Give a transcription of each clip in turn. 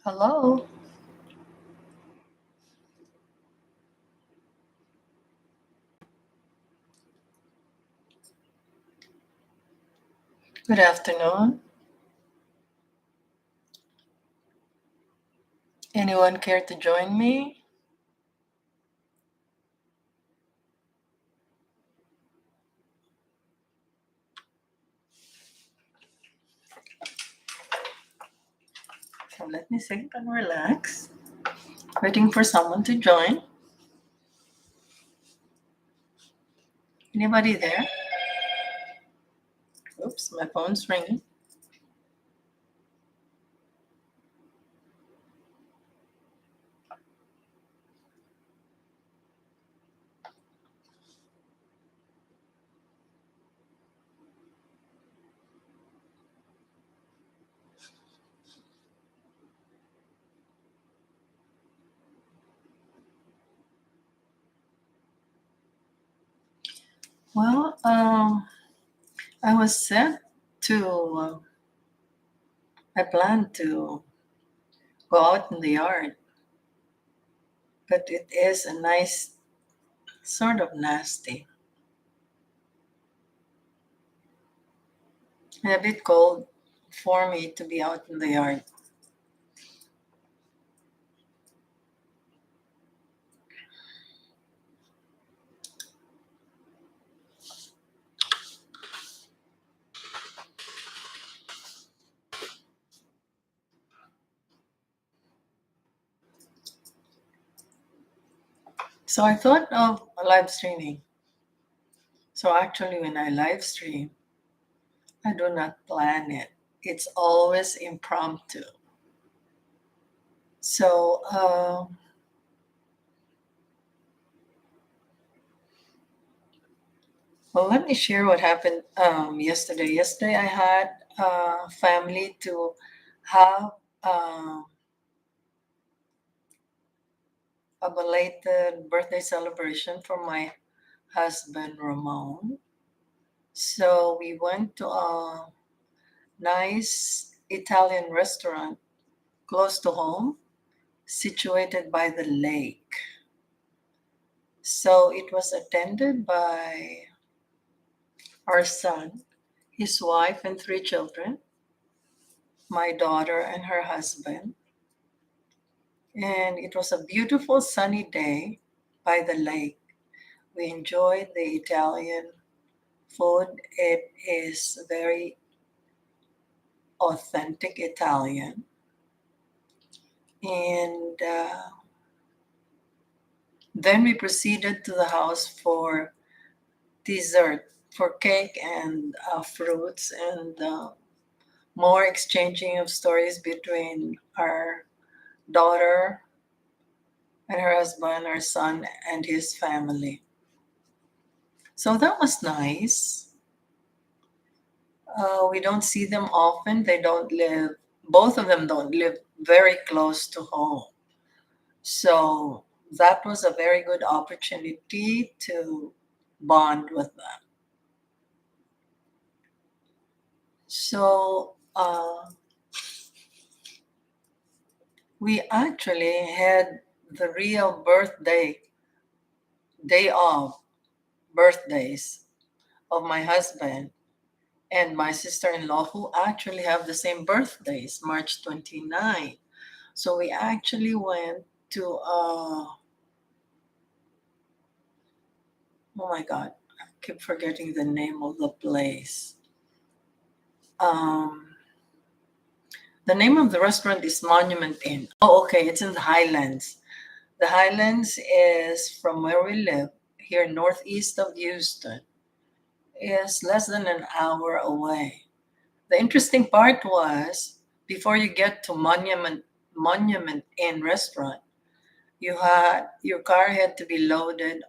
Hello. Good afternoon. Anyone care to join me? So let me sit and relax, waiting for someone to join. Anybody there? Oops, my phone's ringing. Well, I was set to, I planned to go out in the yard, but it is a nice, sort of nasty, and a bit cold for me to be out in the yard. So I thought of live streaming. So actually, when I live stream, I do not plan it. It's always impromptu. So, well, let me share what happened yesterday. Yesterday, I had family to have um a belated birthday celebration for my husband, Ramon. So, we went to a nice Italian restaurant close to home, situated by the lake. So, it was attended by our son, his wife, and three children, my daughter and her husband. And it was a beautiful sunny day by the lake. We enjoyed the Italian food. It is very authentic Italian. And then we proceeded to the house for dessert, for cake and fruits, and more exchanging of stories between our daughter and her husband, our son, and his family. So that was nice. We don't see them often. They don't live, both of them don't live very close to home. So that was a very good opportunity to bond with them. So we actually had the real day of birthdays of my husband and my sister-in-law, who actually have the same birthdays, March 29. So we actually went to oh my god, I keep forgetting the name of the place. um the name of the restaurant is Monument Inn. Oh, okay, it's in the Highlands. The Highlands is from where we live, here northeast of Houston, is less than an hour away. The interesting part was, before you get to Monument Inn restaurant, your car had to be loaded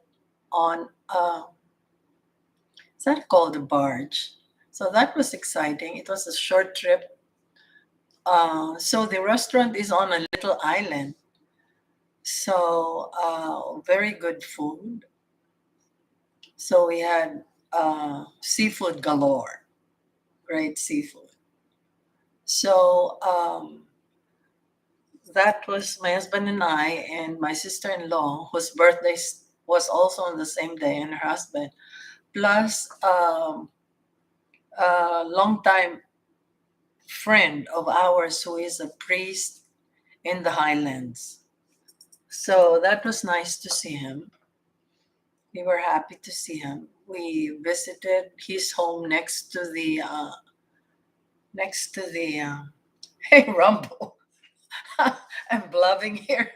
on is that called a barge? So that was exciting. It was a short trip. So the restaurant is on a little island. So very good food. So we had seafood galore, great seafood. So that was my husband and I, and my sister-in-law, whose birthday was also on the same day, and her husband, plus a longtime friend of ours who is a priest in the Highlands. So that was nice to see him. We were happy to see him. We visited his home next to the hey Rumble. I'm blubbing here.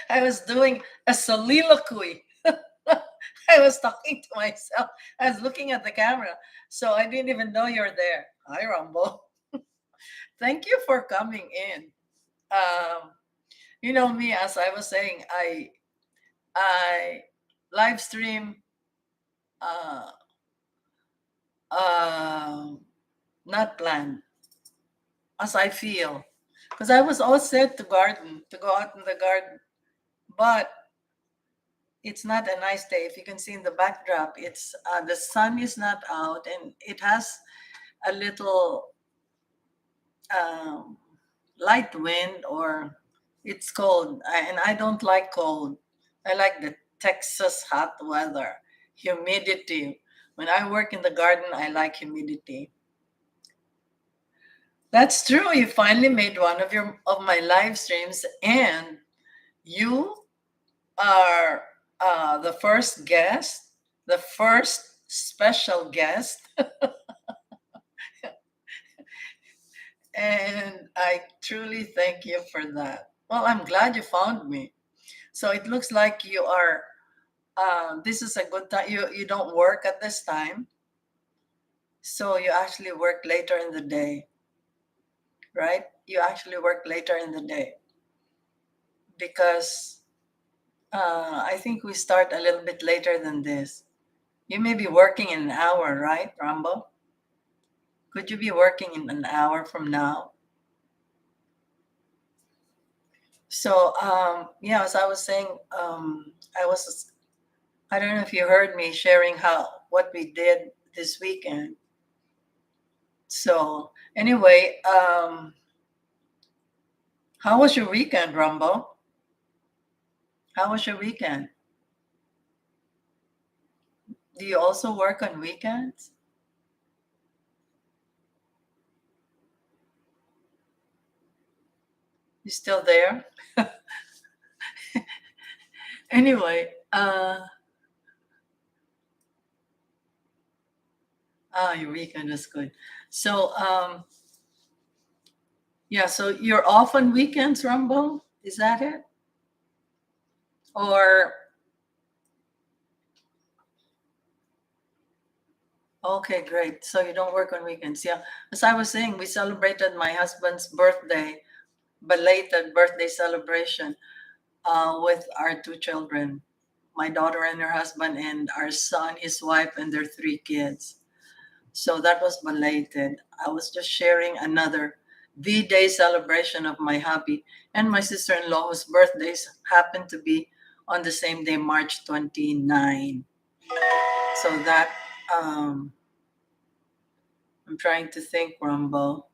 I was doing a soliloquy. I was talking to myself. I was looking at the camera. So I didn't even know you're there. Hi, Rumble. Thank you for coming in. Um, you know me, as I was saying, I live stream uh, uh, not planned as I feel. Because I was all set to garden, to go out in the garden. But it's not a nice day. If you can see in the backdrop, it's the sun is not out, and it has a little um, light wind, or it's cold. And I don't like cold. I like the Texas hot weather, humidity. When I work in the garden, I like humidity. That's true. You finally made one of my live streams, and you are the first guest, the first special guest, and I truly thank you for that. Well, I'm glad you found me. So it looks like you are. This is a good time. You don't work at this time, so you actually work later in the day, right? You actually work later in the day because I think we start a little bit later than this. You may be working in an hour, right, Rambo? Could you be working in an hour from now? So, yeah, as I was saying, I don't know if you heard me sharing what we did this weekend. So, anyway, how was your weekend, Rambo? How was your weekend? Do you also work on weekends? You still there? Anyway, your weekend was good. So, yeah, so you're off on weekends, Rambo? Is that it? Or okay, great. So you don't work on weekends. Yeah. As I was saying, we celebrated my husband's birthday, belated birthday celebration, with our two children, my daughter and her husband, and our son, his wife, and their three kids. So that was belated. I was just sharing another V-Day celebration of my hubby and my sister-in-law, whose birthdays happen to be on the same day, March 29. So that I'm trying to think, Rumbo.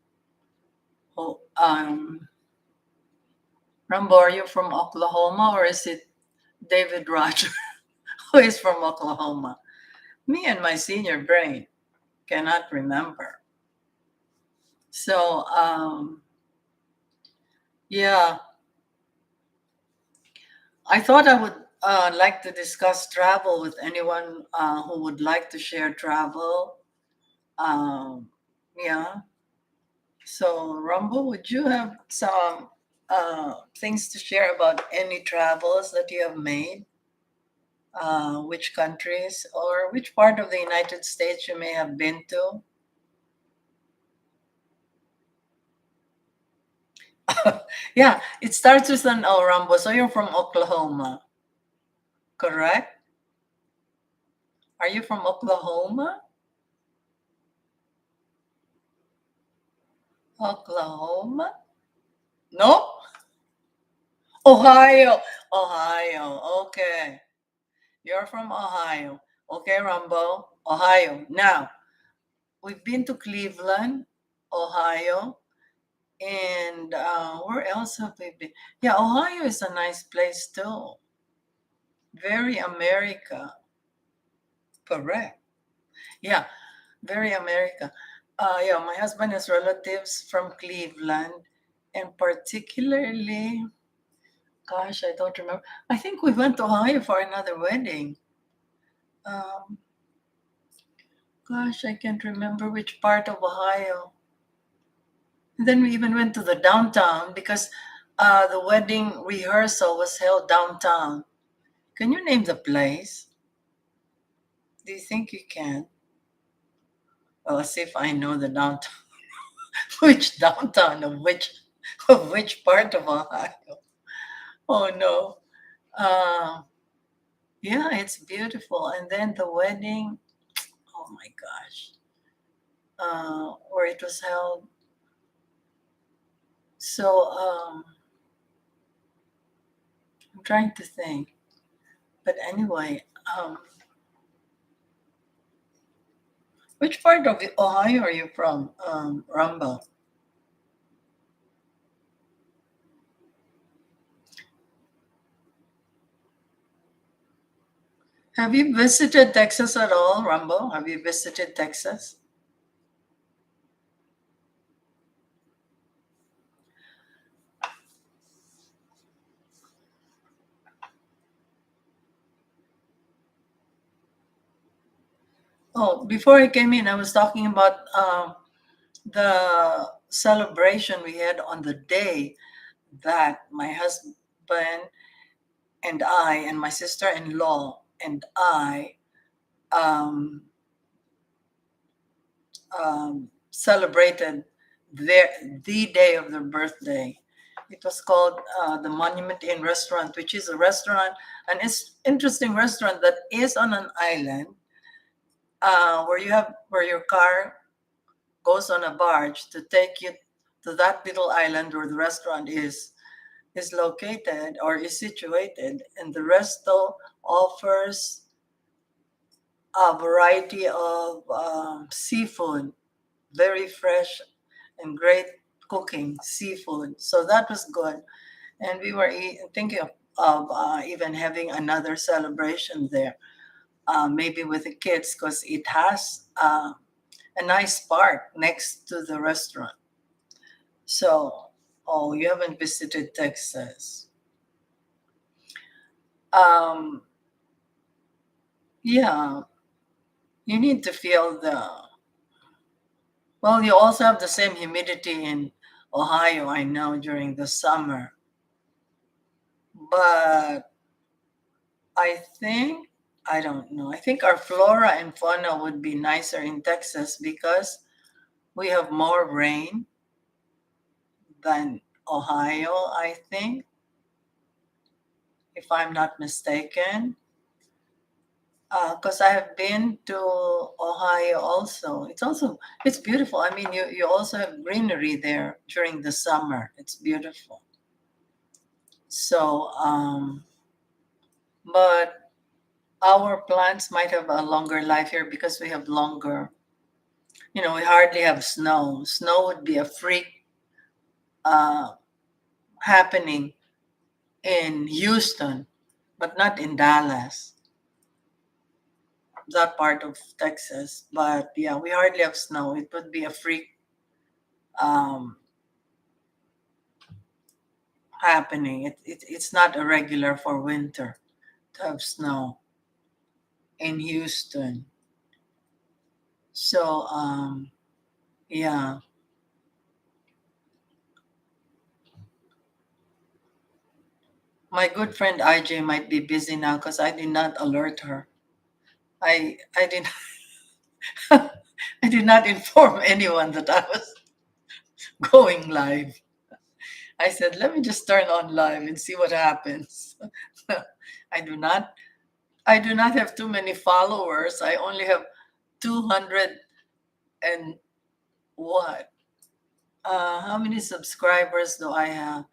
Oh, Rumbo, are you from Oklahoma, or is it David Roger who is from Oklahoma? Me and my senior brain cannot remember. So, yeah, I thought I would like to discuss travel with anyone who would like to share travel. Um, yeah. So, Rumbo, would you have some things to share about any travels that you have made? Which countries or which part of the United States you may have been to? Yeah, it starts with an O, Rumbo. So you're from Oklahoma, correct? Are you from Oklahoma? Oklahoma? No? Ohio. Ohio. Okay. You're from Ohio. Okay, Rumbo. Ohio. Now, we've been to Cleveland, Ohio. And where else have we been? Yeah, Ohio is a nice place too. Very America. Correct. Yeah, very America. Yeah, my husband has relatives from Cleveland, and particularly, gosh, I don't remember. I think we went to Ohio for another wedding. Um, Gosh, I can't remember which part of Ohio. And then we even went to the downtown because the wedding rehearsal was held downtown. Can you name the place? Do you think you can? Well, let's see if I know the downtown. Which downtown of which part of Ohio? Oh no. Uh, yeah, it's beautiful. And then the wedding, oh my gosh, where it was held. So I'm trying to think. But anyway, which part of Ohio are you from, Rumble? Have you visited Texas at all, Rumble? Have you visited Texas? Oh, before I came in, I was talking about the celebration we had on the day that my husband and I and my sister-in-law and I um, celebrated their the day of their birthday. It was called the Monument Inn Restaurant, which is a restaurant, an interesting restaurant that is on an island where your car goes on a barge to take you to that little island where the restaurant is located or is situated, and the resto offers a variety of seafood, very fresh and great cooking seafood. So that was good, and we were thinking of even having another celebration there, maybe with the kids, because it has a nice park next to the restaurant. So, oh, you haven't visited Texas. Um, yeah, you need to feel well, you also have the same humidity in Ohio, I know, during the summer. But I think, I don't know, I think our flora and fauna would be nicer in Texas because we have more rain than Ohio, I think, if I'm not mistaken. Because I have been to Ohio also. It's beautiful. I mean, you also have greenery there during the summer. It's beautiful. So, but our plants might have a longer life here because we have longer. We hardly have snow. Snow would be a freak uh, happening in Houston, but not in Dallas, that part of Texas. But yeah, we hardly have snow. It would be a freak um, happening. It's not irregular for winter to have snow in Houston. So yeah, my good friend IJ might be busy now because I did not alert her. I did I did not inform anyone that I was going live. I said, let me just turn on live and see what happens. I do not I do not have too many followers. I only have 200 and what? How many subscribers do I have?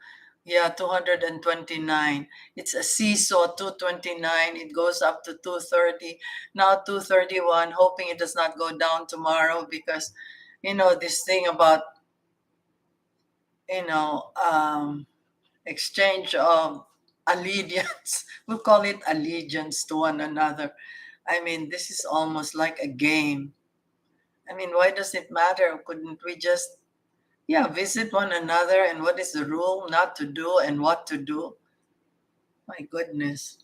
Yeah, 229. It's a seesaw, 229. It goes up to 230. Now 231, hoping it does not go down tomorrow because, this thing about you know, exchange of allegiance. We'll call it allegiance to one another. I mean, this is almost like a game. I mean, why does it matter? Couldn't we just, yeah, visit one another and what is the rule not to do and what to do? My goodness.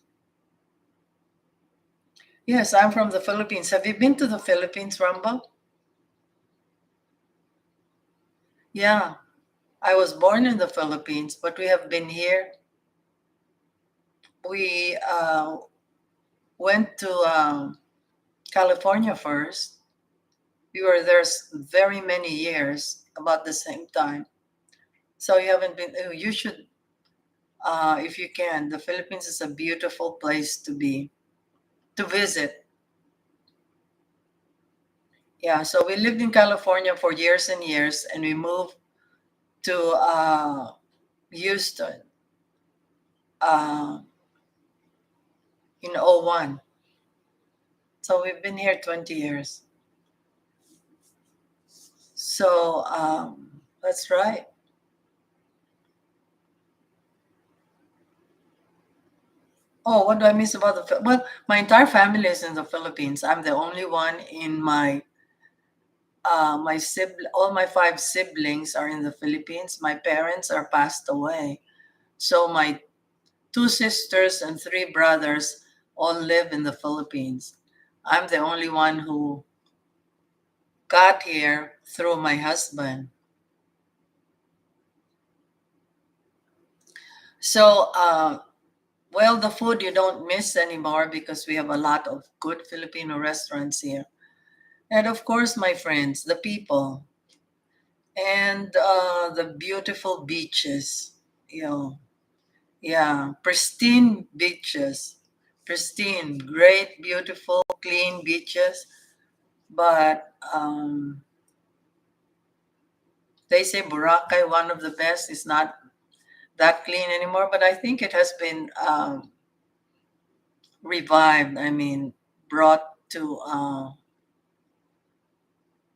Yes, I'm from the Philippines. Have you been to the Philippines, Rumba? Yeah, I was born in the Philippines, but we have been here. We went to California first. We were there very many years, about the same time. So you haven't been, you should, if you can. The Philippines is a beautiful place to be, to visit. Yeah, so we lived in California for years and years, and we moved to Houston uh, in '01. So we've been here 20 years. So that's right. Oh, what do I miss about well, my entire family is in the Philippines. I'm the only one in my all my five siblings are in the Philippines. My parents are passed away. So my two sisters and three brothers all live in the Philippines. I'm the only one who got here through my husband. So, well, the food you don't miss anymore because we have a lot of good Filipino restaurants here. And of course, my friends, the people, and the beautiful beaches. You know, yeah, pristine beaches, pristine, great, beautiful, clean beaches. But they say Boracay, one of the best, is not that clean anymore. But I think it has been revived. I mean, brought to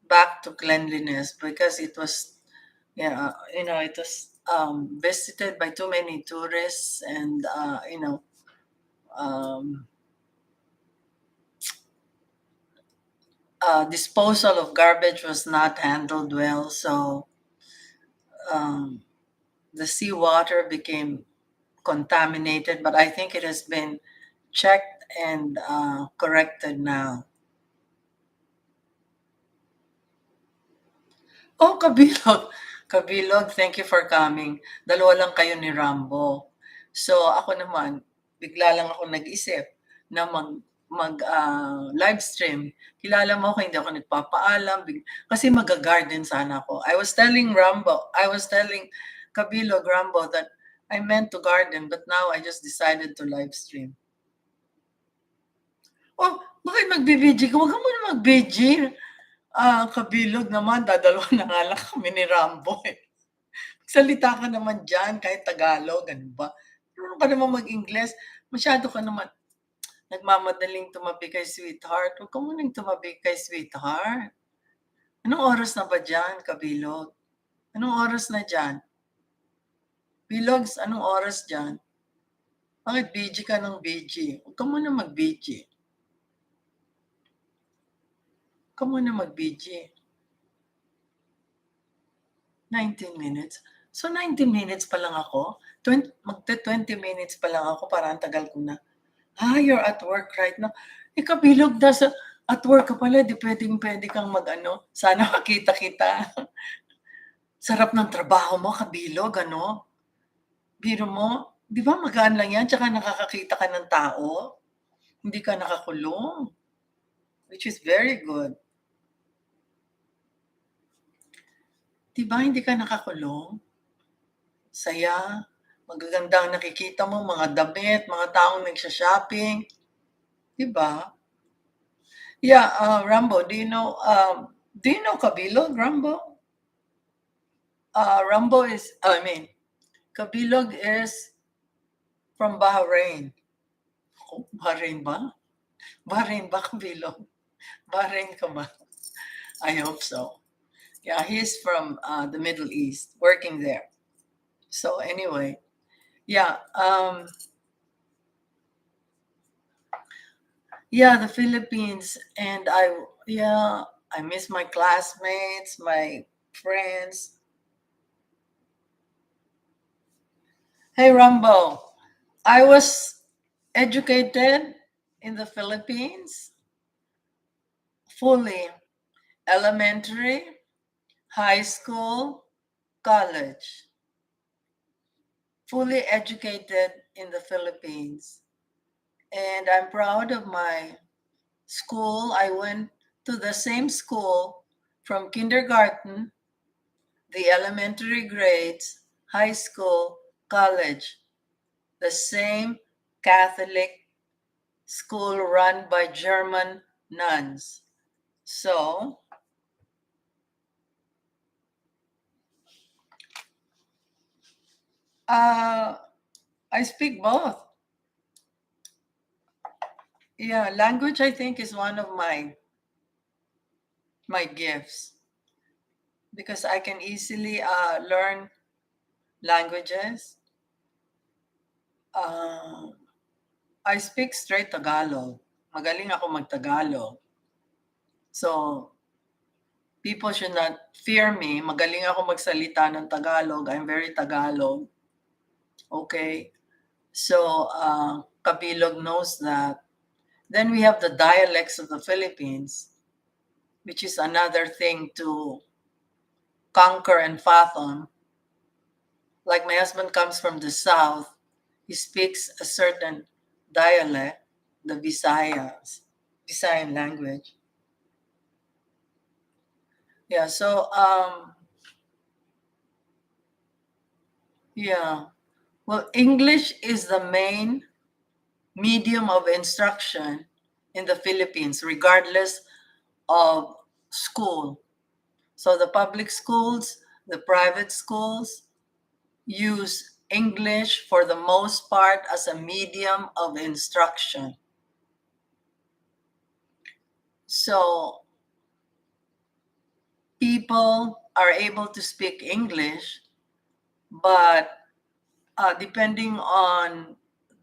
back to cleanliness because it was, yeah, it was visited by too many tourists, and um, disposal of garbage was not handled well. So um, the seawater became contaminated, but I think it has been checked and corrected now. Oh, Kabilog. Kabilog, thank you for coming. Dalawa lang kayo ni Rambo. So ako naman, bigla lang ako nag-isip na live stream. Kilala mo ako, hindi ako nagpapaalam. Kasi mag-garden sana ako. I was telling Kabilog, Rambo, that I meant to garden, but now I just decided to live stream. Oh, bakit mag-BBG ka? Huwag ka muna mag-BG. Kabilog naman, dadalawa na nga lang kami ni Rambo eh. Salita ka naman dyan, kahit Tagalog, ano ba? Marunong ka naman mag-Ingles. Masyado ka naman nagmamadaling tumabi kay sweetheart. Huwag ka munang tumabi kay sweetheart. Anong oras na ba dyan, Kabilog? Anong oras na dyan? Bilogs, anong oras dyan? Bakit BG ka ng BG? Huwag ka muna mag-BG. Huwag ka muna mag-BG. 19 minutes. So 90 minutes pa lang ako. Magte-20 minutes pa lang ako para ang tagal ko na. You're at work right now. Kabilog na at work ka pala, di pwede kang sana makita kita. Sarap ng trabaho mo, Kabilog, ano? Biro mo, di ba magaan lang yan, tsaka nakakakita ka ng tao. Hindi ka nakakulong. Which is very good. Di ba hindi ka nakakulong? Saya. Magaganda ang nakikita mo, mga damit, mga taong nagsha-shopping. Diba? Yeah, Rambo, do you know Kabilog, Rambo? Kabilog is from Bahrain. Oh, Bahrain ba? Bahrain ba, Kabilog? Bahrain ka ba? I hope so. Yeah, he's from the Middle East, working there. So anyway, yeah, yeah, the Philippines, and yeah, I miss my classmates, my friends. Hey, Rambo, I was educated in the Philippines fully, elementary, high school, college, fully educated in the Philippines. And I'm proud of my school. I went to the same school from kindergarten, the elementary grades, high school, college, the same Catholic school run by German nuns. So, uh, I speak both. Yeah, language I think is one of my gifts because I can easily learn languages. Uh, I speak straight Tagalog. Magaling ako mag-Tagalog. So, people should not fear me. Magaling ako magsalita ng Tagalog. I'm very Tagalog. Okay? So, Kabilog knows that. Then we have the dialects of the Philippines, which is another thing to conquer and fathom. Like my husband comes from the south, he speaks a certain dialect, the Visayan language. Yeah, so yeah. Well, English is the main medium of instruction in the Philippines, regardless of school. So the public schools, the private schools use English for the most part as a medium of instruction. So people are able to speak English, but depending on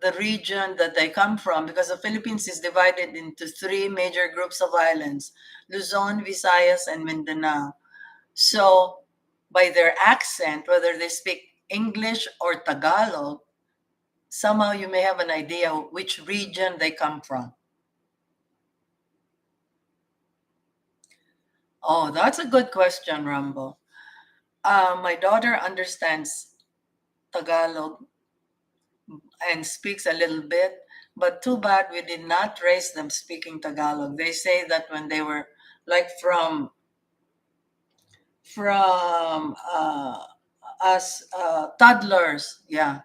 the region that they come from, because the Philippines is divided into three major groups of islands: Luzon, Visayas, and Mindanao. So by their accent, whether they speak English or Tagalog, somehow you may have an idea which region they come from. Oh, that's a good question, Rambo. My daughter understands Tagalog and speaks a little bit, but too bad we did not raise them speaking Tagalog. They say that when they were like from as toddlers, yeah,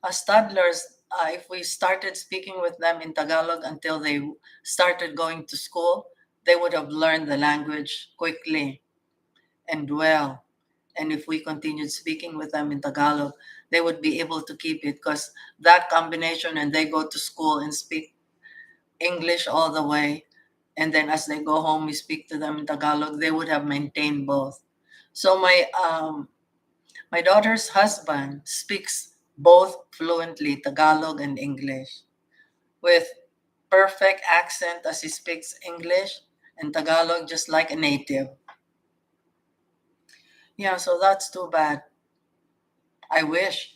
as toddlers, if we started speaking with them in Tagalog until they started going to school, they would have learned the language quickly and well. And if we continued speaking with them in Tagalog, they would be able to keep it because that combination, and they go to school and speak English all the way. And then as they go home, we speak to them in Tagalog, they would have maintained both. So my daughter's husband speaks both fluently, Tagalog and English, with perfect accent as he speaks English and Tagalog just like a native. Yeah, so that's too bad. I wish.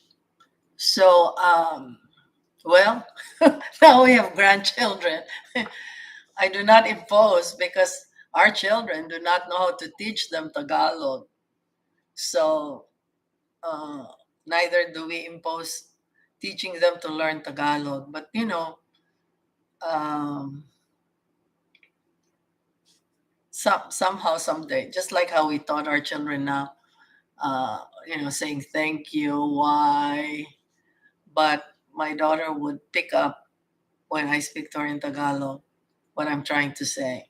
So, well, now we have grandchildren. I do not impose because our children do not know how to teach them Tagalog. So, uh, neither do we impose teaching them to learn Tagalog. But, um, somehow, someday, just like how we taught our children now, saying thank you, why. But my daughter would pick up when I speak to her in Tagalog what I'm trying to say.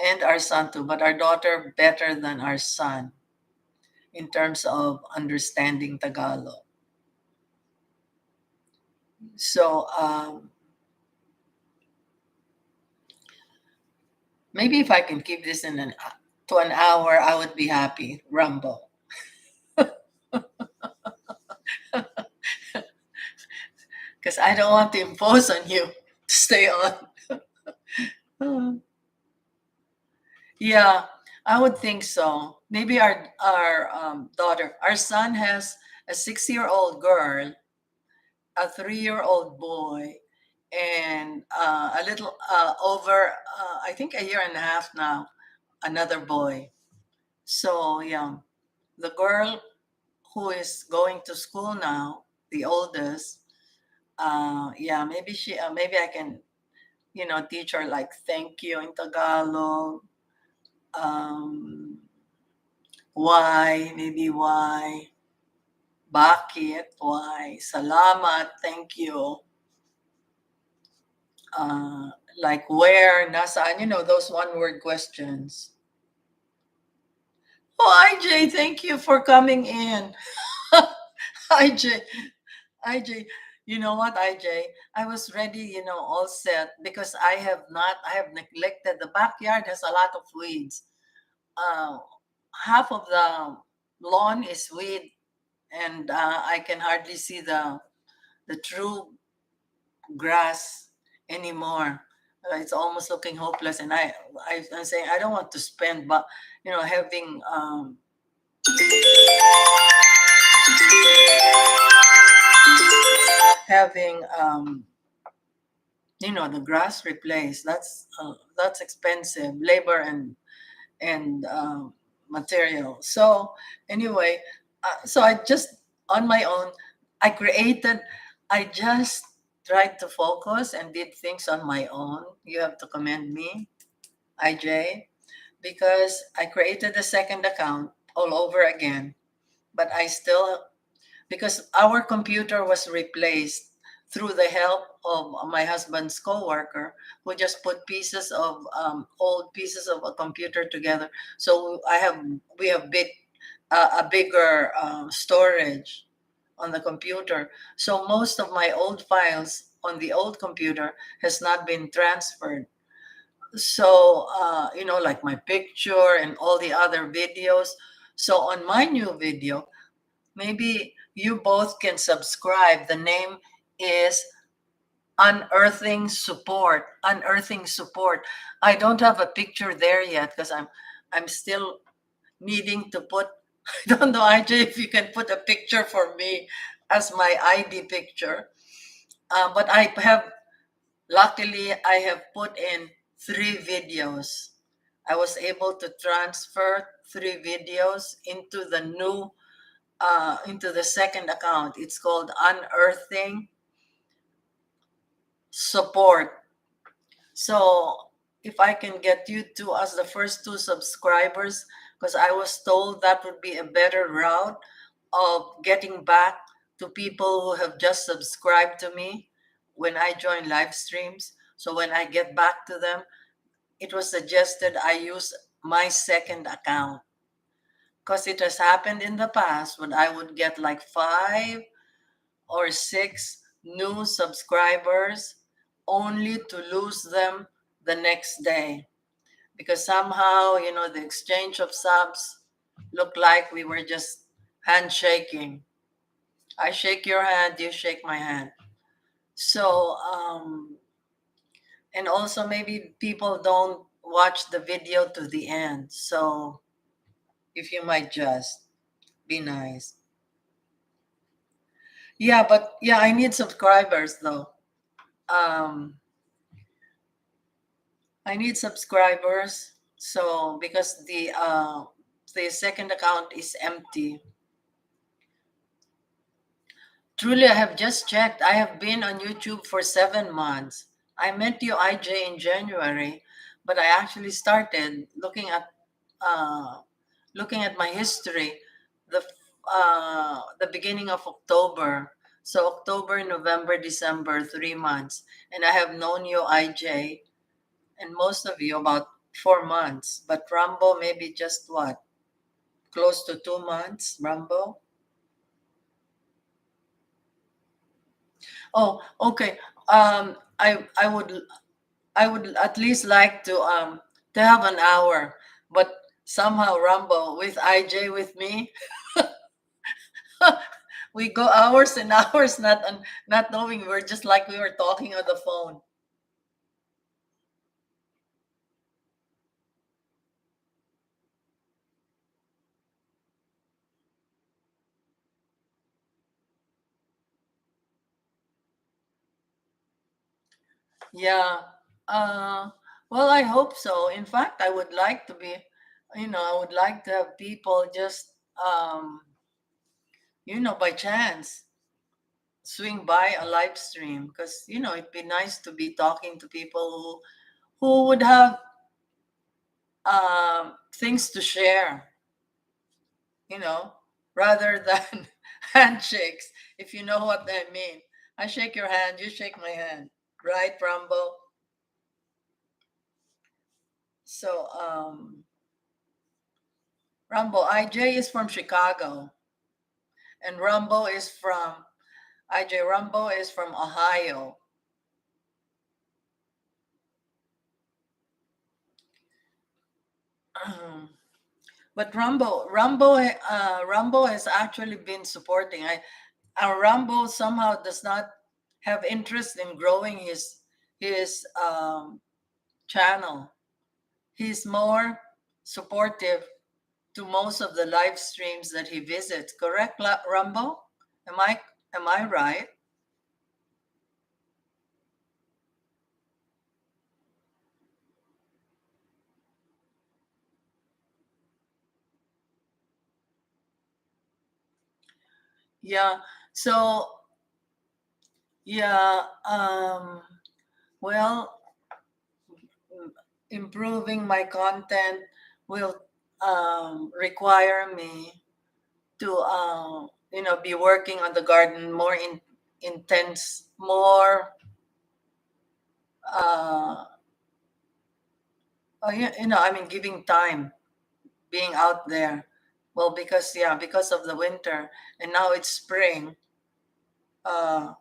And our son too, but our daughter better than our son in terms of understanding Tagalog. So maybe if I can keep this to an hour, I would be happy. Rumble. because I don't want to impose on you to stay on. Yeah, I would think so. Maybe our daughter, our son has a 6-year-old girl, a 3-year-old boy, and a little over, I think a year and a half now, another boy. So yeah, the girl who is going to school now, the oldest, yeah, maybe maybe I can, teach her like thank you in Tagalog, um, why, maybe why, bakit, why, salamat, thank you, uh, like where, nasaan, those one-word questions. Oh, IJ, thank you for coming in. IJ, IJ, you know what, IJ? I was ready, all set because I have neglected. The backyard has a lot of weeds. Uh, Half of the lawn is weed, and I can hardly see the true grass anymore. It's almost looking hopeless, and I'm saying I don't want to spend, but having having the grass replaced. That's expensive labor and material. So anyway, so I just on my own, I created. I just tried to focus and did things on my own. You have to commend me, IJ, because I created a second account all over again. But I still, because our computer was replaced through the help of my husband's coworker, who just put pieces of old pieces of a computer together. So we have a bigger storage on the computer. So most of my old files on the old computer has not been transferred. So like my picture and all the other videos. So on my new video, maybe you both can subscribe. The name is Unearthing Support. Unearthing Support. I don't have a picture there yet because I'm still needing to put. I don't know, IJ, if you can put a picture for me as my ID picture. But luckily, I have put in 3 videos. I was able to transfer 3 videos into the second account. It's called Unearthing Support. So if I can get you two as the first 2 subscribers, because I was told that would be a better route of getting back to people who have just subscribed to me when I join live streams. So when I get back to them, it was suggested I use my second account because it has happened in the past when I would get like 5 or 6 new subscribers only to lose them the next day because somehow the exchange of subs looked like we were just handshaking. I shake your hand, you shake my hand. So and also maybe people don't watch the video to the end. So if you might just be nice. Yeah, but yeah, I need subscribers though. um I need subscribers. So because the second account is empty. Truly, I have just checked. I have been on YouTube for 7 months. I met you, IJ, in January, but I actually started uh, looking at my history the beginning of October. So October, November, December, 3 months, and I have known you, IJ, and most of you about 4 months. But Rambo, maybe just what, close to 2 months, Rambo. Oh, okay. I would at least like to have an hour, but somehow Rambo with IJ with me, We go hours and hours not knowing. We're just like we were talking on the phone. Yeah. Uh, well, I hope so. In fact, I would like to be, I would like to have people just, by chance swing by a live stream because, it'd be nice to be talking to people who would have things to share, you know, rather than handshakes, if you know what I mean. I shake your hand, you shake my hand, right, Rambo? So, Rambo, IJ is from Chicago, and IJ Rambo is from Ohio. But Rambo has actually been supporting. Rambo somehow does not have interest in growing his channel. He's more supportive to most of the live streams that he visits. Correct, Rambo? Am I am I right? Yeah. So yeah. Well, improving my content will require me to be working on the garden more intense, more uh, I mean, giving time, being out there. Well, because of the winter, and now it's spring. Uh,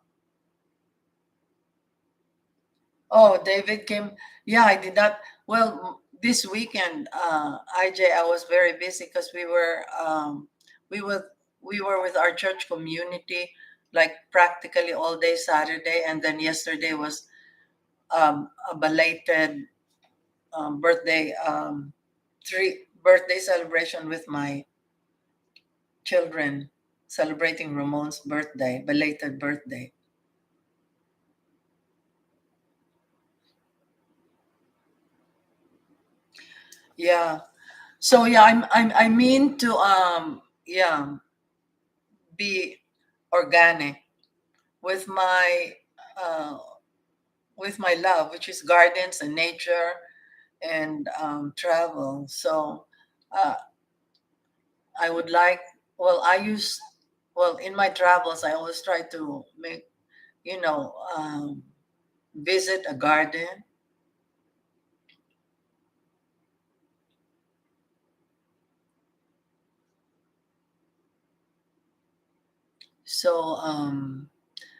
oh, David came. Yeah, I did not. Well, this weekend, IJ, I was very busy because we were we were with our church community like practically all day Saturday, and then yesterday was a belated birthday three birthday celebration with my children, celebrating Ramon's birthday, belated birthday. Yeah. So yeah, I mean to be organic with uh my love, which is gardens and nature and travel. So uh, I would like. Well, in my travels, I always try to make you know visit a garden. So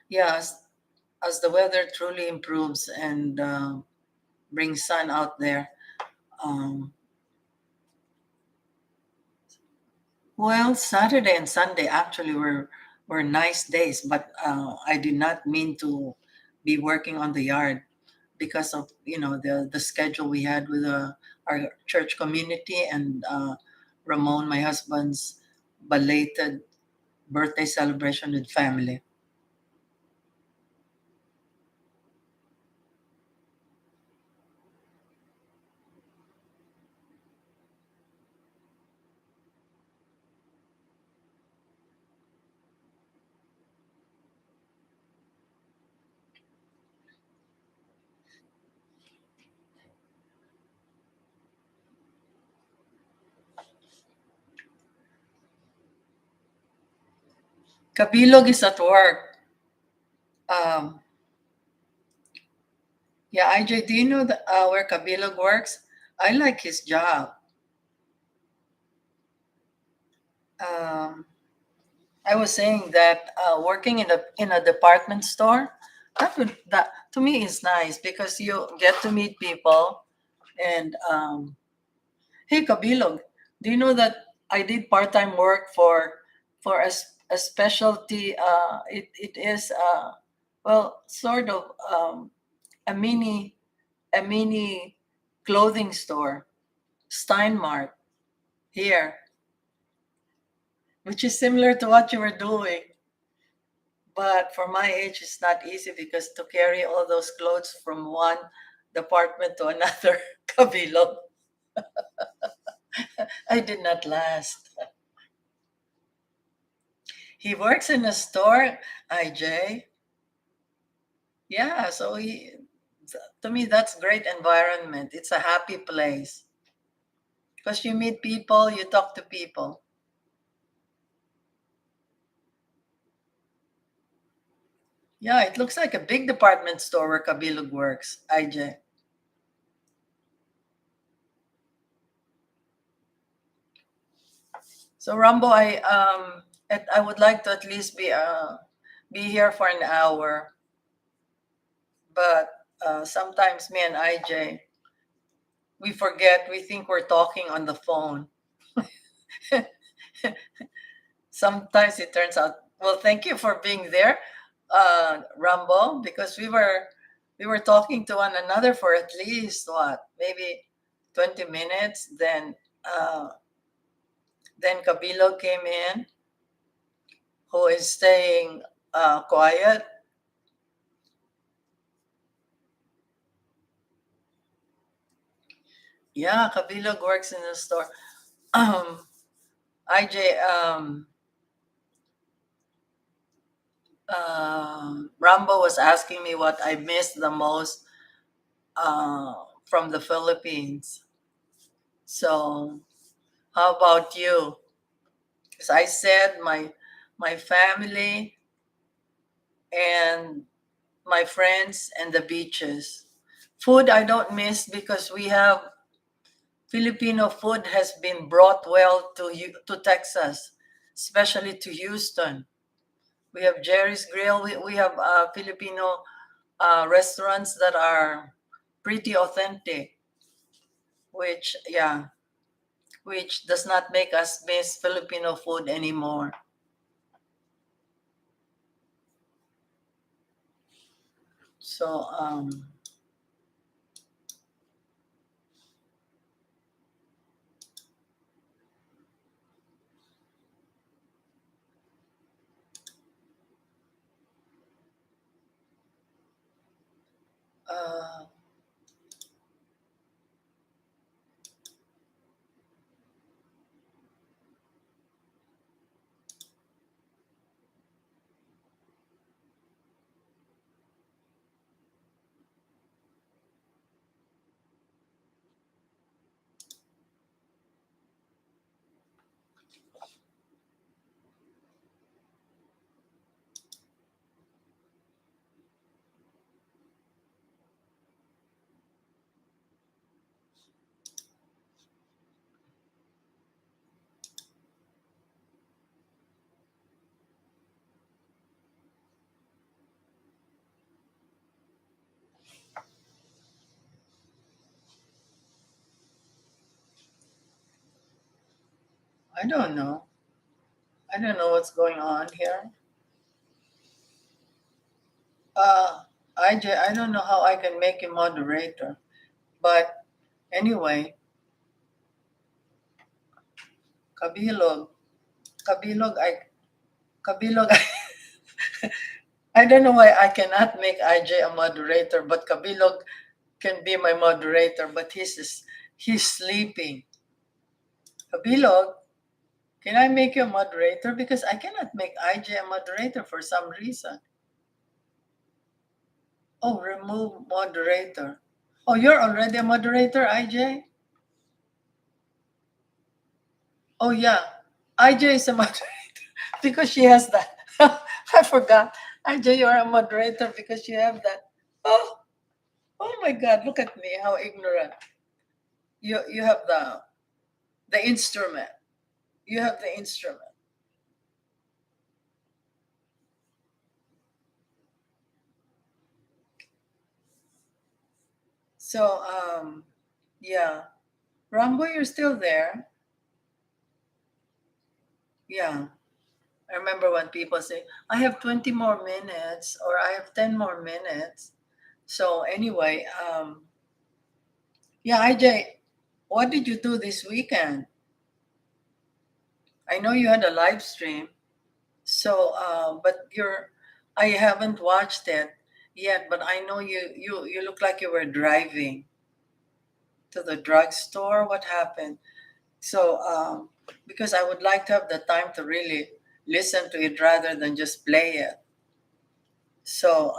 yeah, as the weather truly improves and brings sun out there. Um, well, Saturday and Sunday actually were nice days, but I did not mean to be working on the yard because of the schedule we had with our church community and Ramon, my husband's belated birthday celebration with family. Kabilog is at work. Um, yeah, IJ, do you know where Kabilog works? I like his job. Um, I was saying that working in a department store, that to me is nice because you get to meet people and hey Kabilog, do you know that I did part-time work for a specialty. It is well, sort of a mini clothing store, Steinmart here, which is similar to what you were doing. But for my age, it's not easy because to carry all those clothes from one department to another, Kabilo, I did not last. He works in a store, IJ. Yeah, so to me, that's great environment. It's a happy place because you meet people, you talk to people. Yeah, it looks like a big department store where Kabilog works, IJ. So Rambo, I would like to at least be here for an hour, but sometimes me and IJ we forget. We think we're talking on the phone. Sometimes it turns out. Well, thank you for being there, Rambo, because we were talking to one another for at least what, maybe 20 minutes. Then Kabilo came in, who is staying quiet. Yeah, Kabilo works in the store. Um, IJ, Rambo was asking me what I missed the most from the Philippines. So, how about you? Because I said my family and my friends and the beaches. Food I don't miss because we have Filipino food has been brought well to Texas, especially to Houston. We have Jerry's Grill. We have Filipino restaurants that are pretty authentic, which yeah, which does not make us miss Filipino food anymore. So uh, I don't know. I don't know what's going on here. Uh, I don't know how I can make a moderator, but anyway, Kabilog, Kabilog, Kabilog. I don't know why I cannot make IJ a moderator, but Kabilog can be my moderator, but he's sleeping. Kabilog, can I make you a moderator? Because I cannot make IJ a moderator for some reason. Oh, remove moderator. Oh, you're already a moderator, IJ? Oh, yeah. IJ is a moderator because she has that. I forgot. IJ, you're a moderator because you have that. Oh, oh my God, look at me, how ignorant. You have the instrument. You have the instrument. So, yeah. Rambo, you're still there. Yeah. I remember when people say, I have 20 more minutes or I have 10 more minutes. So anyway, yeah, IJ, what did you do this weekend? I know you had a live stream. So, but I haven't watched it yet, but I know you look like you were driving to the drugstore. What happened? So, because I would like to have the time to really listen to it rather than just play it. So,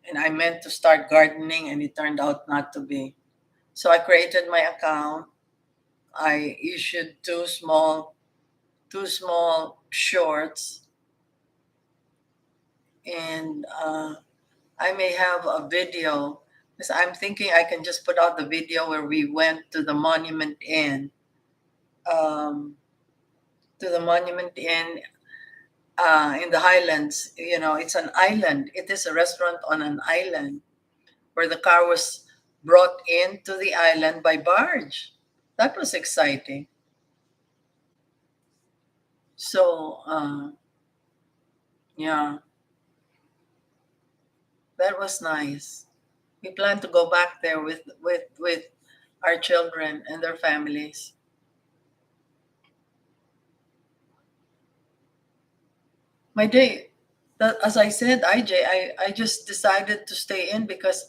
and I meant to start gardening and it turned out not to be. So I created my account. I issued two small shorts, and I may have a video because I'm thinking I can just put out the video where we went to the Monument Inn, um, to the Monument Inn in the Highlands. You know, it's an island. It is a restaurant on an island where the car was brought into the island by barge. That was exciting. So, yeah, that was nice. We plan to go back there with our children and their families. My day, as I said, IJ, I just decided to stay in because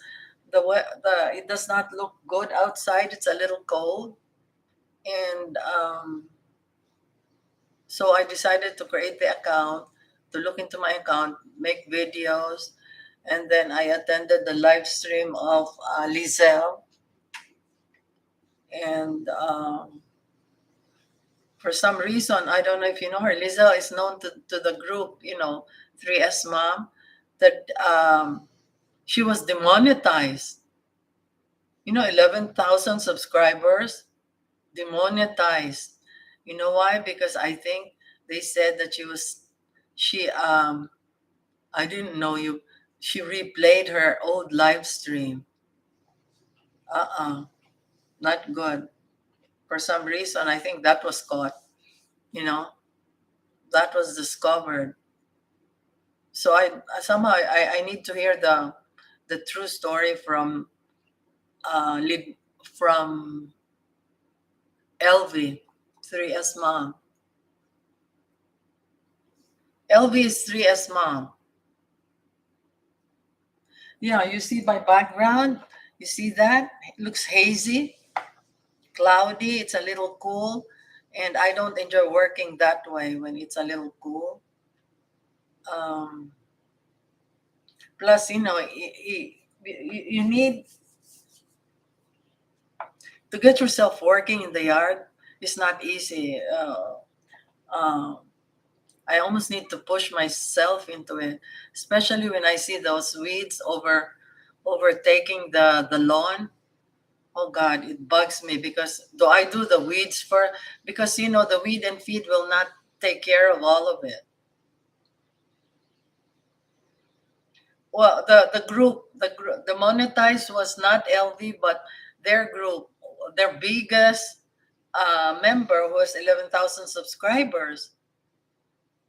it does not look good outside. It's a little cold, and so I decided to create the account, to look into my account, make videos, and then I attended the live stream of Lizelle, and for some reason, I don't know if you know her, Lizelle is known to the group, 3S Mom, that she was demonetized. 11,000 subscribers, demonetized. You know why? Because I think they said that I didn't know you, she replayed her old live stream. Uh-uh, not good. For some reason, I think that was caught, you know, that was discovered. So I need to hear the true story uh, from LV, 3S Mom. LV is 3S Mom. Yeah, you see my background? You see that? It looks hazy, cloudy, it's a little cool. And I don't enjoy working that way when it's a little cool. Um, Plus, you need to get yourself working in the yard. It's not easy. Uh, I almost need to push myself into it, especially when I see those weeds overtaking the lawn. Oh God, it bugs me because do I do the weeds for because the weed and feed will not take care of all of it. Well, the monetized was not LV, but their group, their biggest member was 11,000 subscribers.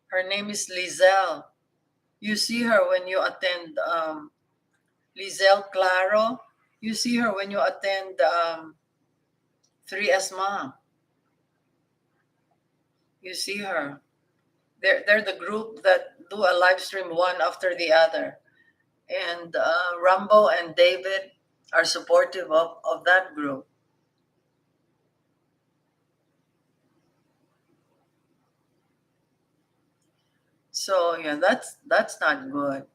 Her name is Lizelle. You see her when you attend Lizelle Claro. You see her when you attend 3S Mom. You see her. They're the group that do a live stream one after the other. And Rambo and David are supportive of that group. So yeah, that's not good.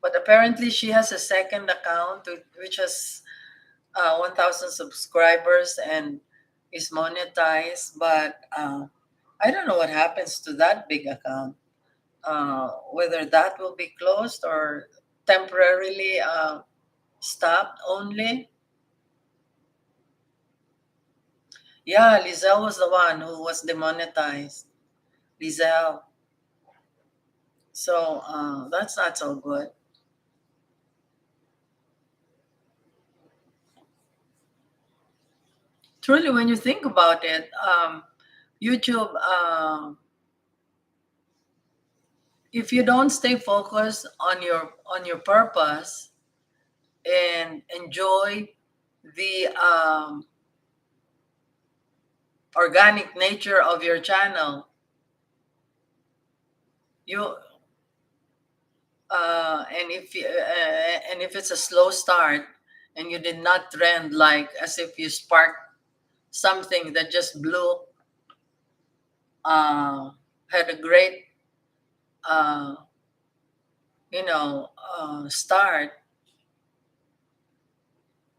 But apparently she has a second account which has 1,000 subscribers and is monetized. But I don't know what happens to that big account. Whether that will be closed or temporarily stopped only. Yeah, Lizelle was the one who was demonetized. Lizelle. So that's not so good. Truly, when you think about it, YouTube, if you don't stay focused on your purpose and enjoy the organic nature of your channel, you and if it's a slow start and you did not trend, like as if you sparked something that just blew, uh, had a great uh, start,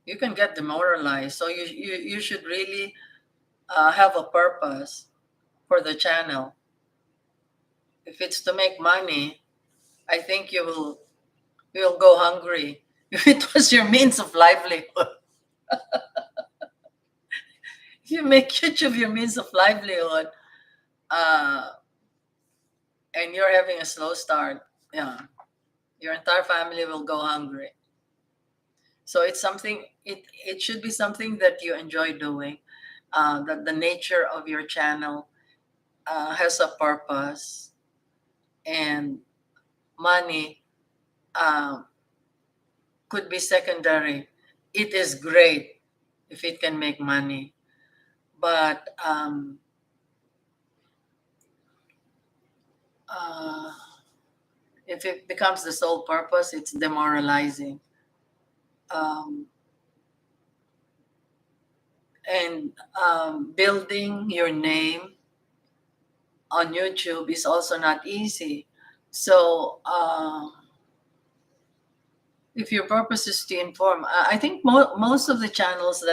you can get demoralized. So you should really have a purpose for the channel. If it's to make money, I think you'll go hungry. If it was your means of livelihood, if you make YouTube your means of livelihood, uh, and you're having a slow start, yeah, your entire family will go hungry. So it's something. It should be something that you enjoy doing. That the nature of your channel has a purpose, and money um, could be secondary. It is great if it can make money, but uh, if it becomes the sole purpose, it's demoralizing. Um, and building your name on YouTube is also not easy. So if your purpose is to inform, I think most of the channels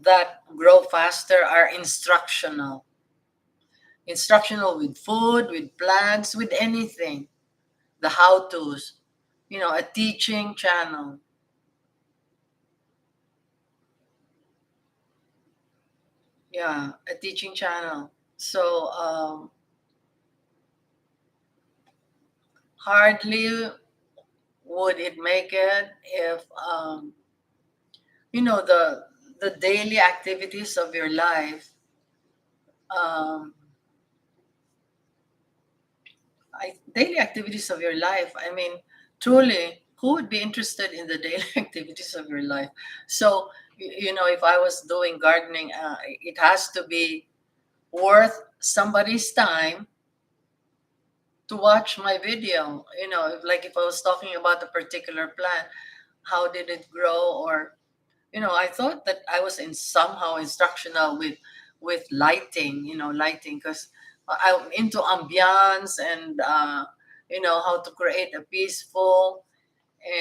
that grow faster are instructional with food, with plants, with anything, the how to's, a teaching channel. Yeah, a teaching channel. So hardly would it make it if the daily activities of your life. um, Daily activities of your life. I mean, truly, who would be interested in the daily activities of your life? So, if I was doing gardening, it has to be worth somebody's time to watch my video. Like if I was talking about a particular plant, how did it grow? Or, I thought that I was in somehow instructional with lighting, lighting, because I'm into ambiance and how to create a peaceful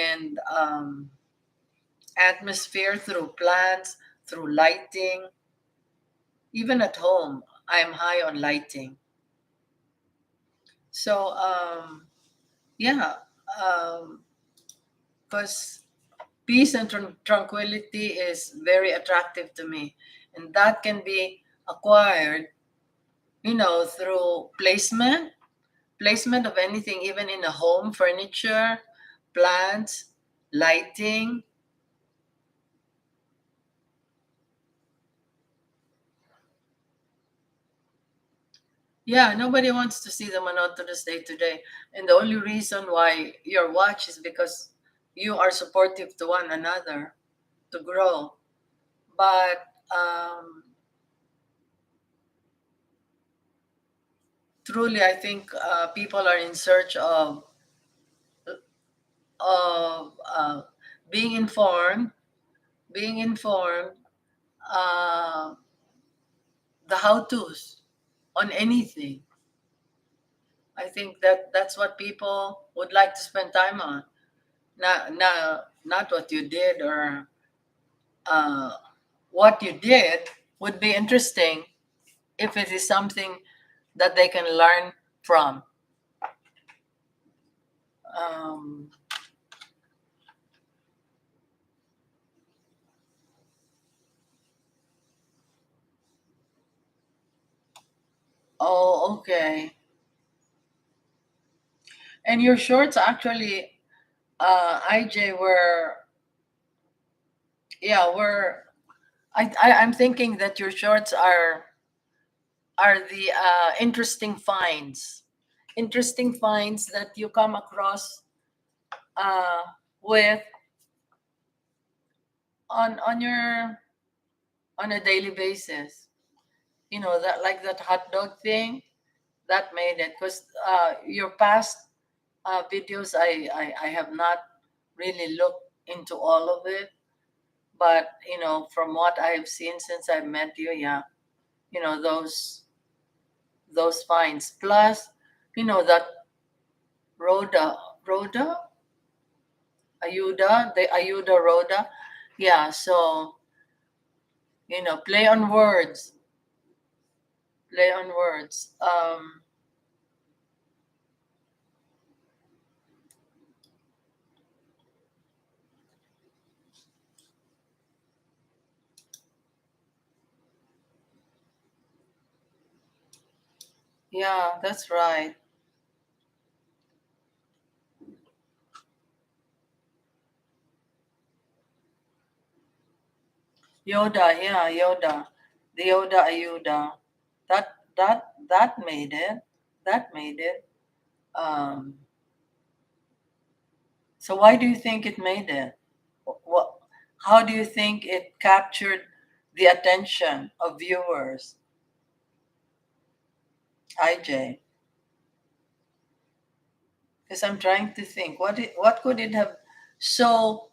and atmosphere through plants, through lighting. Even at home, I'm high on lighting. So yeah, because peace and tranquility is very attractive to me, and that can be acquired, through placement of anything, even in a home, furniture, plants, lighting. Yeah, nobody wants to see the monotonous day to day. And the only reason why you're watched is because you are supportive to one another to grow. But truly, I think people are in search of being informed, being informed, uh, the how tos on anything. I think that's what people would like to spend time on. Not what you did, or uh, what you did would be interesting if it is something that they can learn from. Um, oh, okay. And your shorts actually, IJ, were, yeah, were, I'm thinking that your shorts are are the interesting finds. Interesting finds that you come across uh, with on your on a daily basis. You know, that like that hot dog thing that made it, because your past videos, I have not really looked into all of it, but you know, from what I've seen since I met you, yeah, you know, those finds plus, you know, that Rhoda Ayuda, the Ayuda Rhoda, yeah. So you know, play on words. Yeah, that's right. Yoda, yeah, Yoda, the Yoda Ayuda. That made it. That made it. Um, so why do you think it made it? What? How do you think it captured the attention of viewers? IJ, because I'm trying to think what could it have. So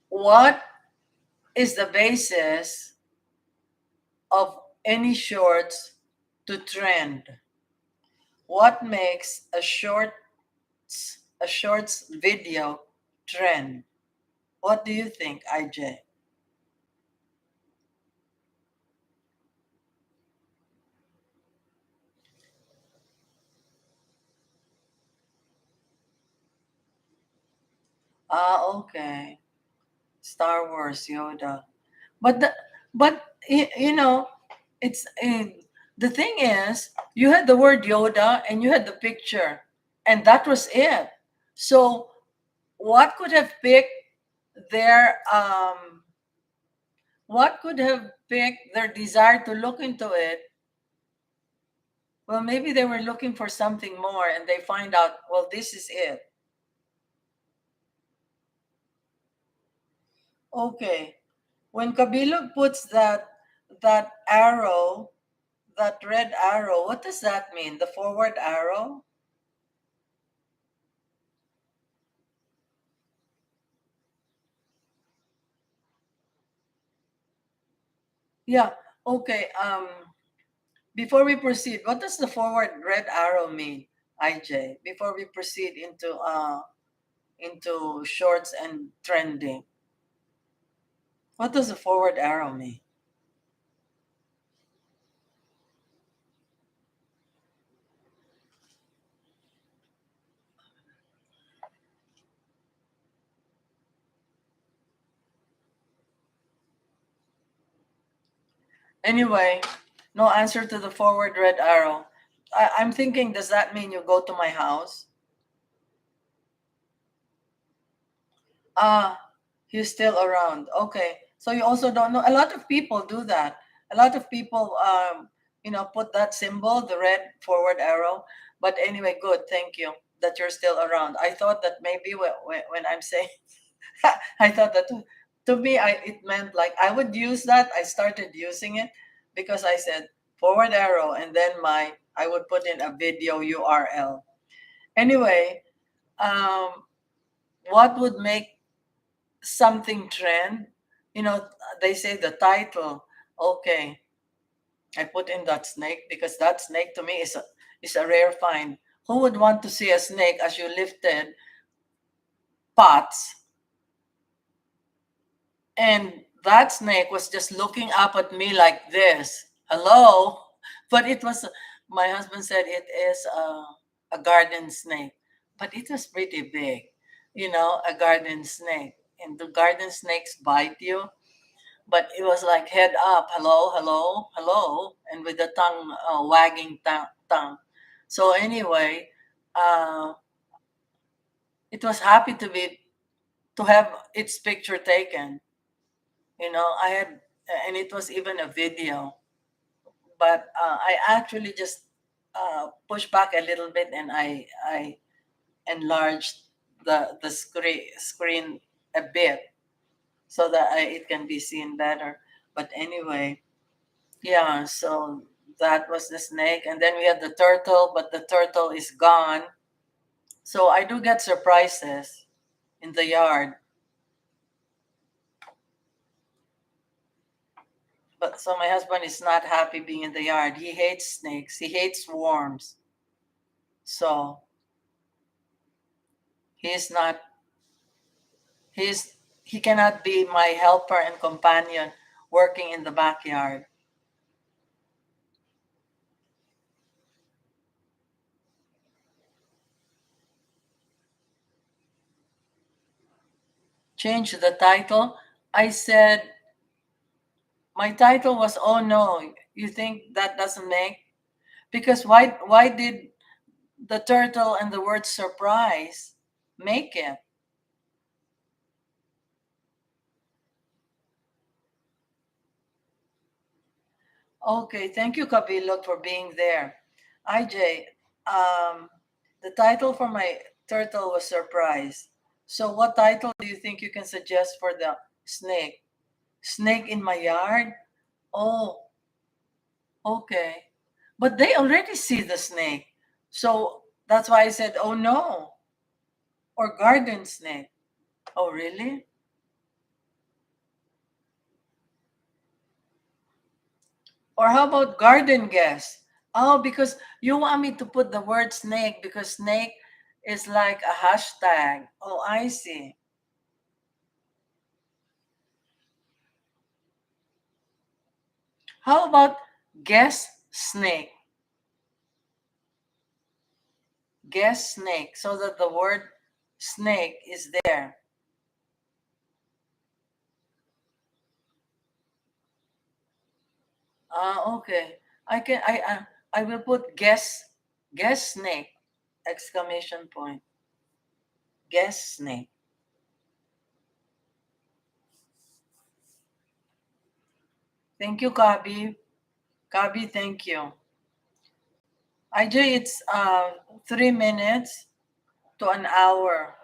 what is the basis of any shorts to trend? What makes a shorts video trend? What do you think, IJ? Ah, okay. Star Wars Yoda. But you know, it's the thing is, you had the word Yoda and you had the picture, and that was it. So what could have picked their what could have picked their desire to look into it? Well, maybe they were looking for something more and they find out, well, this is it. Okay. When Kabilog puts that arrow, that red arrow, what does that mean? The forward arrow? Yeah. Okay. Before we proceed, what does the forward red arrow mean, IJ? Before we proceed into shorts and trending, what does the forward arrow mean? Anyway, no answer to the forward red arrow. I'm thinking, does that mean you go to my house? Ah, he's still around. Okay. So you also don't know. A lot of people do that. A lot of people, put that symbol, the red forward arrow. But anyway, good. Thank you that you're still around. I thought that maybe when I'm saying, I thought that to me, it meant like I would use that. I started using it because I said forward arrow, and then I would put in a video URL. Anyway, um, what would make something trend? You know, they say the title. Okay, I put in that snake because that snake to me is a rare find. Who would want to see a snake as you lifted pots, and that snake was just looking up at me like this? Hello, but it was. My husband said it is a garden snake, but it was pretty big. You know, a garden snake, and the garden snakes bite you, but it was like head up, hello, hello, hello, and with the tongue wagging tongue. So anyway, uh, it was happy to have its picture taken. You know, I had, and it was even a video. but I actually just pushed back a little bit, and I enlarged the screen a bit so that it can be seen better. But anyway, yeah. So that was the snake, and then we had the turtle, but the turtle is gone. So I do get surprises in the yard. But so my husband is not happy being in the yard. He hates snakes. He hates worms. So he's not he's he cannot be my helper and companion working in the backyard. Change the title. I said my title was "Oh no." You think that doesn't make? Because why did the turtle and the word surprise make it? Okay, thank you, Kabilog, for being there. IJ, um, the title for my turtle was surprise. So, what title do you think you can suggest for the snake? Snake in my yard? Oh, okay. But they already see the snake. So, that's why I said, oh no, or garden snake. Oh, really? Or how about garden guest? Oh, because you want me to put the word snake because snake is like a hashtag. Oh, I see. How about guest snake? Guest snake, so that the word snake is there. Okay. I will put guest snake exclamation point. Guest snake. Thank you, Kabi. Kabi, thank you. IJ, it's 3 minutes to an hour.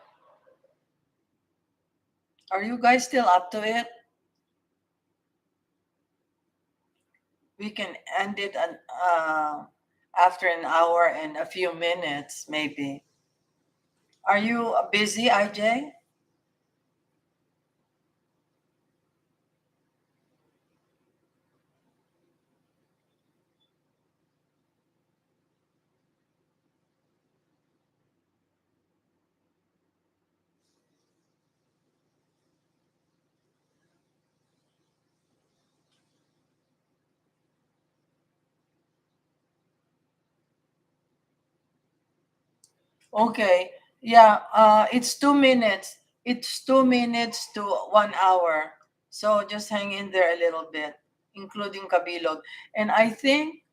Are you guys still up to it? We can end it after an hour and a few minutes, maybe. Are you busy, IJ? Okay. Yeah, it's 2 minutes. It's 2 minutes to 1 hour. So just hang in there a little bit, including Kabilog. And I think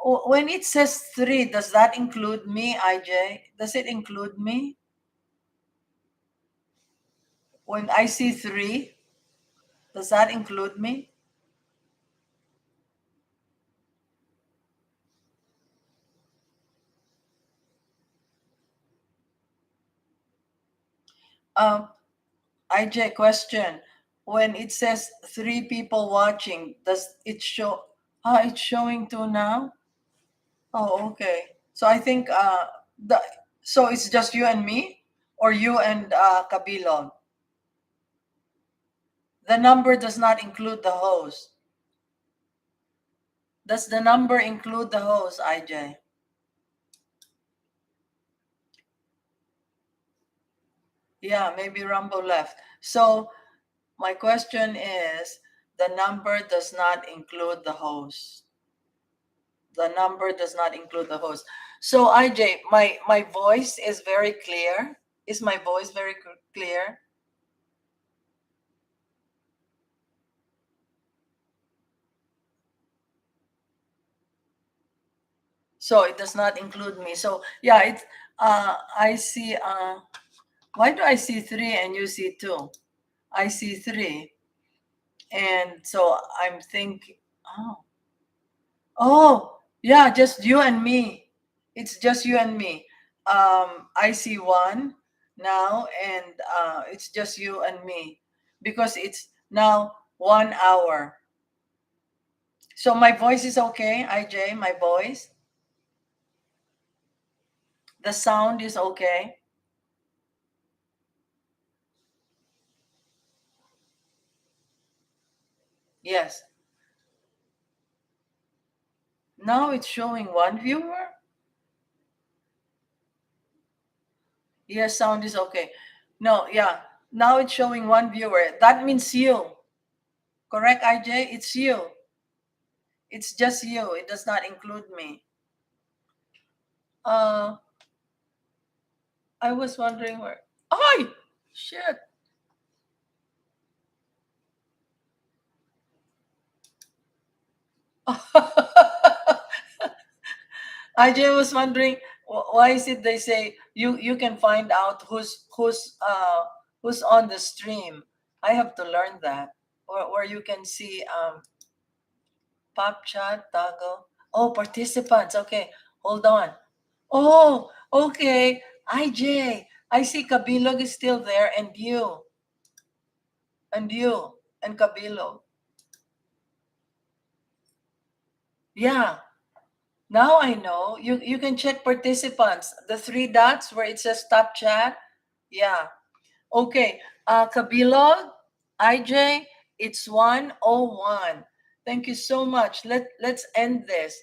when it says three, does that include me, IJ? Does it include me? When I see three, does that include me? Um, IJ, question. When it says three people watching, does it show? It's showing two now. Oh, okay. So I think the so it's just you and me, or you and Kabilon. The number does not include the host. Does the number include the host, IJ? Yeah, maybe Rumbo left. So my question is, the number does not include the host. The number does not include the host. So IJ, my voice is very clear. Is my voice very clear? So it does not include me. So yeah, it's I see why do I see three and you see two? I see three. And so I'm thinking, oh, Oh, yeah, just you and me. It's just you and me. I see one now, and it's just you and me because it's now 1 hour. So my voice is okay, IJ, my voice. The sound is okay. Yes. Now it's showing one viewer. Yes, sound is okay. No, yeah. Now it's showing one viewer. That means you. Correct, IJ? It's you. It's just you. It does not include me. Uh, I was wondering where. Oh, shit. IJ was wondering why is it they say you can find out who's on the stream. I have to learn that. Or you can see pop chat toggle. Oh, participants. Okay, hold on. Oh, okay. IJ, I see Kabilog is still there, and you, and Kabilog. Yeah. Now I know. You can check participants. The three dots where it says top chat. Yeah. Okay. Kabilog, IJ, it's 101. Thank you so much. Let's end this.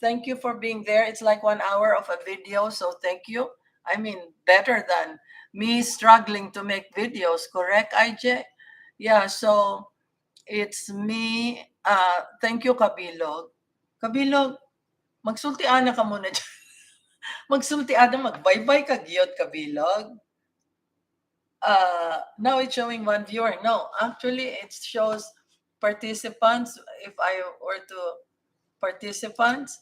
Thank you for being there. It's like 1 hour of a video, so thank you. I mean, better than me struggling to make videos, correct, IJ? Yeah, so it's me. Thank you, Kabilog. Kabilog, magsultian ka muna dyan. Magsultian na mag-bye-bye ka giyot, Kabilog. Now it's showing one viewer. No, actually it shows participants. If I were to participants,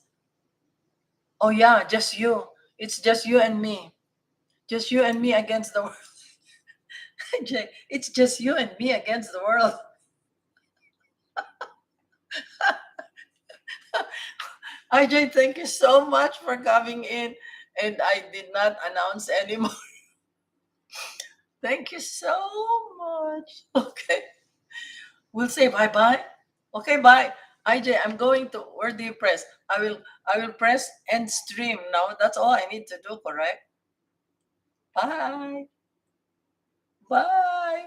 oh yeah, just you. It's just you and me. Just you and me against the world. Jay, it's just you and me against the world. IJ, thank you so much for coming in. And I did not announce anymore. Thank you so much. Okay. We'll say bye-bye. Okay, bye. IJ, I'm going to, where do you press? I will press end stream now. That's all I need to do, correct? Bye. Bye.